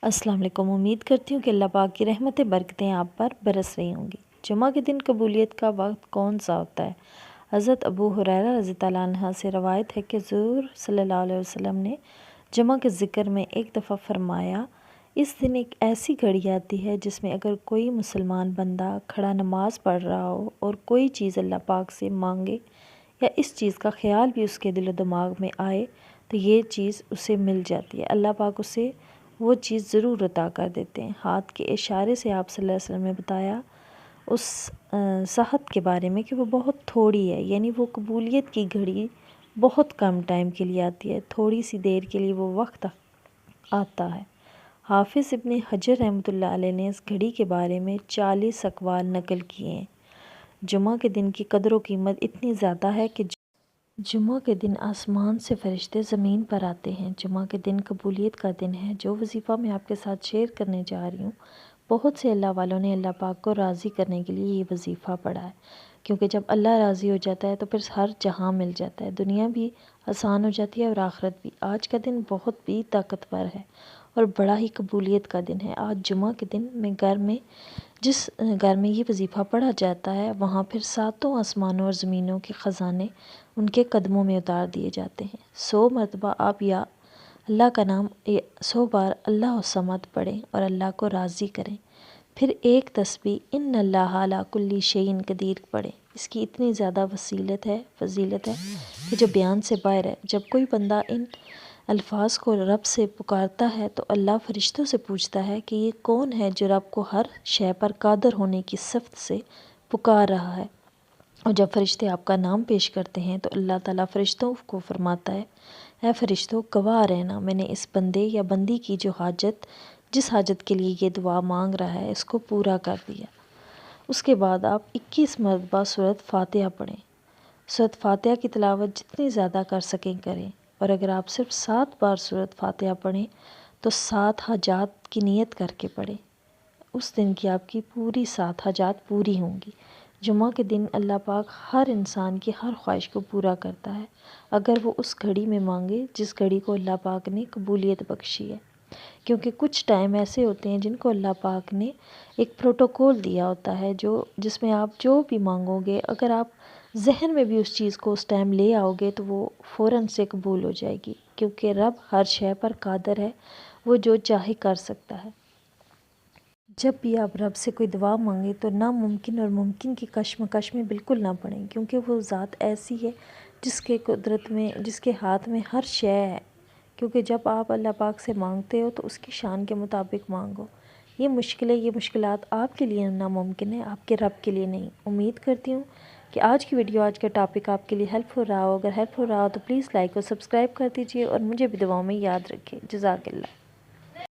السلام علیکم۔ امید کرتی ہوں کہ اللہ پاک کی رحمتیں برکتیں آپ پر برس رہی ہوں گی۔ جمعہ کے دن قبولیت کا وقت کون سا ہوتا ہے؟ حضرت ابو ہریرہ رضی اللہ عنہ سے روایت ہے کہ حضور صلی اللہ علیہ وسلم نے جمعہ کے ذکر میں ایک دفعہ فرمایا، اس دن ایک ایسی گھڑی آتی ہے جس میں اگر کوئی مسلمان بندہ کھڑا نماز پڑھ رہا ہو اور کوئی چیز اللہ پاک سے مانگے یا اس چیز کا خیال بھی اس کے دل و دماغ میں آئے تو یہ چیز اسے مل جاتی ہے۔ اللہ پاک اسے وہ چیز ضرور عطا کر دیتے ہیں۔ ہاتھ کے اشارے سے آپ صلی اللہ علیہ وسلم نے بتایا اس صحت کے بارے میں کہ وہ بہت تھوڑی ہے، یعنی وہ قبولیت کی گھڑی بہت کم ٹائم کے لیے آتی ہے، تھوڑی سی دیر کے لیے وہ وقت آتا ہے۔ حافظ ابن حجر رحمۃ اللہ علیہ نے اس گھڑی کے بارے میں 40 اقوال نقل کیے ہیں۔ جمعہ کے دن کی قدر و قیمت اتنی زیادہ ہے کہ جمعہ کے دن آسمان سے فرشتے زمین پر آتے ہیں۔ جمعہ کے دن قبولیت کا دن ہے۔ جو وظیفہ میں آپ کے ساتھ شیئر کرنے جا رہی ہوں، بہت سے اللہ والوں نے اللہ پاک کو راضی کرنے کے لیے یہ وظیفہ پڑھا ہے، کیونکہ جب اللہ راضی ہو جاتا ہے تو پھر ہر جہاں مل جاتا ہے، دنیا بھی آسان ہو جاتی ہے اور آخرت بھی۔ آج کا دن بہت بھی طاقتور ہے اور بڑا ہی قبولیت کا دن ہے۔ آج جمعہ کے دن میں جس گھر میں یہ وظیفہ پڑھا جاتا ہے وہاں پھر 7 آسمانوں اور زمینوں کے خزانے ان کے قدموں میں اتار دیے جاتے ہیں۔ 100 مرتبہ آپ یا اللہ کا نام 100 بار اللہ الصمد پڑھیں اور اللہ کو راضی کریں، پھر ایک تسبیح ان اللہ علی کل شیء قدیر پڑھیں۔ اس کی اتنی زیادہ فضیلت ہے کہ جو بیان سے باہر ہے۔ جب کوئی بندہ ان الفاظ کو رب سے پکارتا ہے تو اللہ فرشتوں سے پوچھتا ہے کہ یہ کون ہے جو رب کو ہر شے پر قادر ہونے کی صفت سے پکار رہا ہے، اور جب فرشتے آپ کا نام پیش کرتے ہیں تو اللہ تعالیٰ فرشتوں کو فرماتا ہے، اے فرشتوں گواہ رہنا، میں نے اس بندے یا بندی کی جس حاجت کے لیے یہ دعا مانگ رہا ہے اس کو پورا کر دیا۔ اس کے بعد آپ 21 مرتبہ سورۃ فاتحہ پڑھیں۔ سورۃ فاتحہ کی تلاوت جتنی زیادہ کر سکیں کریں، اور اگر آپ صرف 7 بار سورۃ فاتحہ پڑھیں تو 7 حاجات کی نیت کر کے پڑھیں۔ اس دن کی آپ کی پوری 7 حاجات پوری ہوں گی۔ جمعہ کے دن اللہ پاک ہر انسان کی ہر خواہش کو پورا کرتا ہے اگر وہ اس گھڑی میں مانگے جس گھڑی کو اللہ پاک نے قبولیت بخشی ہے، کیونکہ کچھ ٹائم ایسے ہوتے ہیں جن کو اللہ پاک نے ایک پروٹوکول دیا ہوتا ہے جس میں آپ جو بھی مانگو گے، اگر آپ ذہن میں بھی اس چیز کو اس ٹائم لے آؤ گے تو وہ فوراً سے قبول ہو جائے گی، کیونکہ رب ہر شے پر قادر ہے، وہ جو چاہے کر سکتا ہے۔ جب بھی آپ رب سے کوئی دعا مانگیں تو ناممکن اور ممکن کی کشمکش میں بالکل نہ پڑیں، کیونکہ وہ ذات ایسی ہے جس کے ہاتھ میں ہر شے ہے، کیونکہ جب آپ اللہ پاک سے مانگتے ہو تو اس کی شان کے مطابق مانگو۔ یہ مشکلات آپ کے لیے ناممکن ہے، آپ کے رب کے لیے نہیں۔ امید کرتی ہوں کہ آج کا ٹاپک آپ کے لیے ہیلپ فل رہا ہو۔ اگر ہیلپ فل رہا ہو تو پلیز لائک اور سبسکرائب کر دیجیے اور مجھے بھی دعاؤں میں یاد رکھیں۔ جزاک اللہ۔